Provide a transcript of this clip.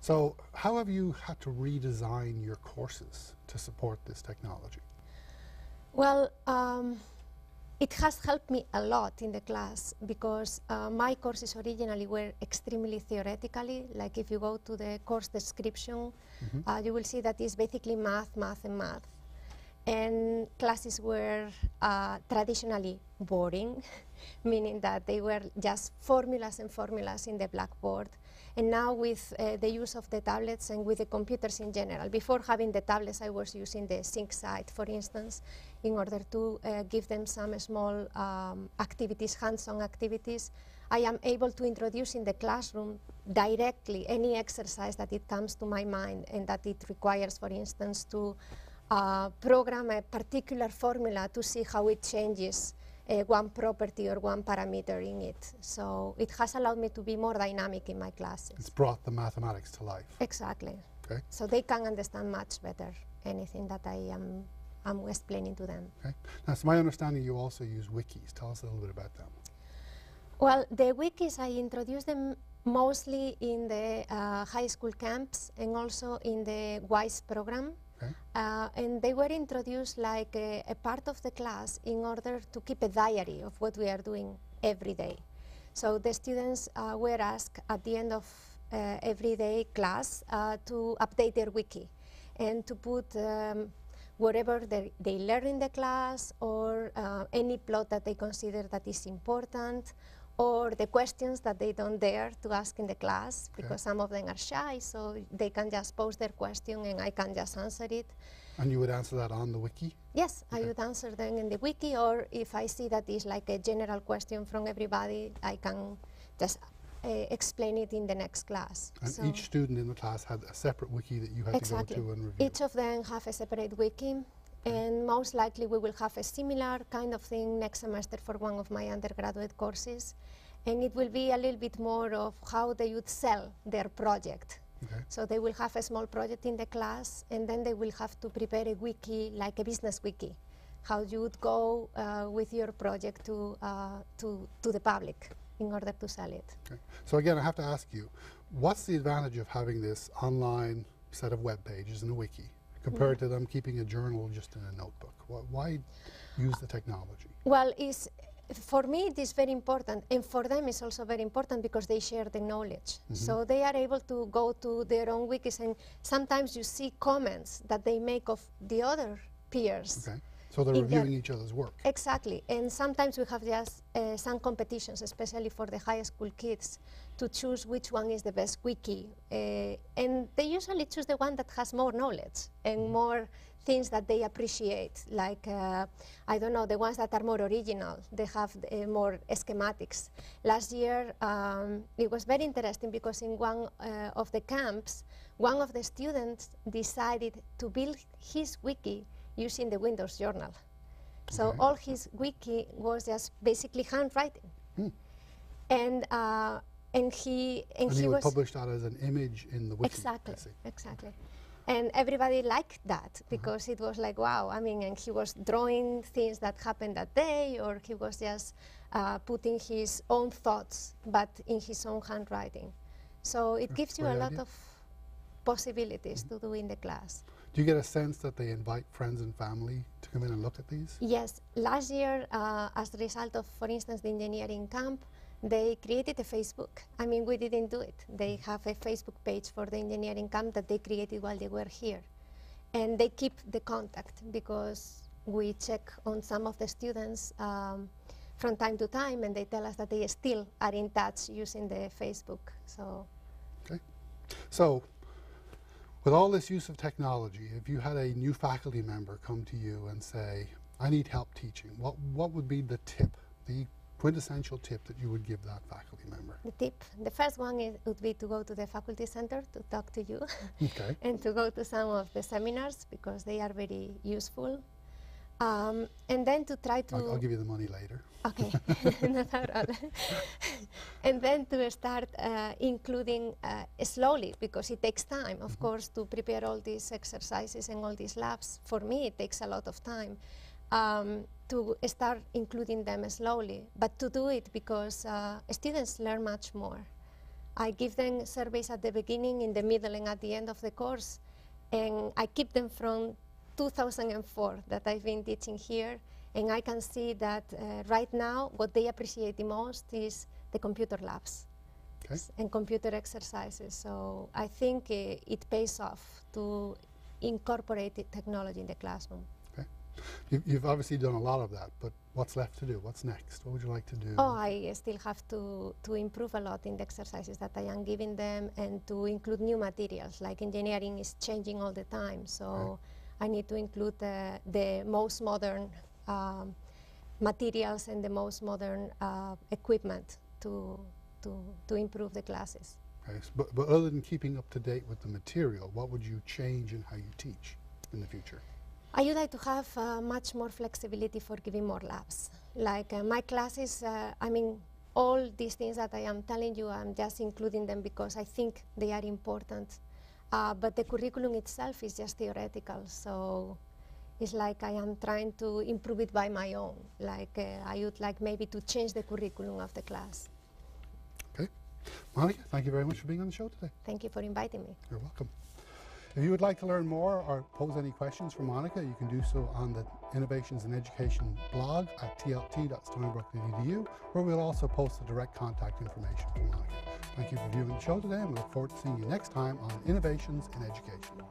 So how have you had to redesign your courses to support this technology? Well, it has helped me a lot in the class because my courses originally were extremely theoretically. Like if you go to the course description, you will see that it's basically math, math, and math. And classes were traditionally boring, meaning that they were just formulas and formulas in the blackboard. And now with the use of the tablets and with the computers in general, before having the tablets, I was using the SyncSite, for instance, in order to give them some small activities, hands-on activities. I am able to introduce in the classroom directly any exercise that it comes to my mind and that it requires, for instance, to program a particular formula to see how it changes one property or one parameter in it. So it has allowed me to be more dynamic in my classes. It's brought the mathematics to life. Exactly. Okay. So they can understand much better anything that I'm explaining to them. Okay. Now, it's my understanding you also use wikis. Tell us a little bit about them. Well, the wikis, I introduced them mostly in the high school camps and also in the WISE program. Okay. And they were introduced like a part of the class in order to keep a diary of what we are doing every day. So the students were asked at the end of every day class to update their wiki and to put whatever they learn in the class or any plot that they consider that is important, or the questions that they don't dare to ask in the class, because some of them are shy, so they can just post their question and I can just answer it. And you would answer that on the wiki? Yes, I would answer them in the wiki, or if I see that it's like a general question from everybody, I can just explain it in the next class. And so each student in the class had a separate wiki that you had to go to and review? Each of them have a separate wiki. And most likely we will have a similar kind of thing next semester for one of my undergraduate courses. And it will be a little bit more of how they would sell their project. Okay. So they will have a small project in the class, and then they will have to prepare a wiki, like a business wiki, how you would go with your project to the public in order to sell it. Okay. So again, I have to ask you, what's the advantage of having this online set of web pages and a wiki compared to them keeping a journal just in a notebook? Why use the technology? Well, for me it is very important, and for them it's also very important because they share the knowledge. So they are able to go to their own wikis, and sometimes you see comments that they make of the other peers. Okay. So they're reviewing each other's work. Exactly, and sometimes we have just some competitions, especially for the high school kids, to choose which one is the best wiki. And they usually choose the one that has more knowledge and more things that they appreciate, like, I don't know, the ones that are more original. They have more schematics. Last year, it was very interesting because in one of the camps, one of the students decided to build his wiki using the Windows Journal. So all his wiki was just basically handwriting. And he would publish that as an image in the wiki. Exactly, exactly. And everybody liked that because it was like, wow, I mean, and he was drawing things that happened that day, or he was just putting his own thoughts, but in his own handwriting. So it gives you a lot of possibilities to do in the class. Do you get a sense that they invite friends and family to come in and look at these? Yes. Last year, as a result of, for instance, the engineering camp, they created a Facebook. I mean, we didn't do it. They have a Facebook page for the engineering camp that they created while they were here. And they keep the contact because we check on some of the students from time to time, and they tell us that they still are in touch using the Facebook. So. Okay. So, with all this use of technology, if you had a new faculty member come to you and say, I need help teaching, what would be the tip, the quintessential tip that you would give that faculty member? The tip, the first one would be to go to the faculty center to talk to you and to go to some of the seminars because they are very useful. And then to try to... I'll give you the money later. Okay, no problem. And then to start including slowly, because it takes time, of course, to prepare all these exercises and all these labs. For me, it takes a lot of time to start including them slowly, but to do it because students learn much more I give them surveys at the beginning, in the middle, and at the end of the course. And I keep them from 2004 that I've been teaching here. And I can see that right now, what they appreciate the most is the computer labs and computer exercises. So I think it pays off to incorporate technology in the classroom. You've obviously done a lot of that, but what's left to do? What's next? What would you like to do? Oh, I still have to improve a lot in the exercises that I am giving them, and to include new materials. Like engineering is changing all the time, so I need to include the most modern materials and the most modern equipment to improve the classes. Okay. But other than keeping up to date with the material, what would you change in how you teach in the future? I would like to have much more flexibility for giving more labs. Like my classes, I mean, all these things that I am telling you, I'm just including them because I think they are important. But the curriculum itself is just theoretical, so it's like I am trying to improve it by my own. Like I would like maybe to change the curriculum of the class. Okay. Monica, thank you very much for being on the show today. Thank you for inviting me. You're welcome. If you would like to learn more or pose any questions for Monica, you can do so on the Innovations in Education blog at tlt.stonybrook.edu, where we'll also post the direct contact information for Monica. Thank you for viewing the show today, and we look forward to seeing you next time on Innovations in Education.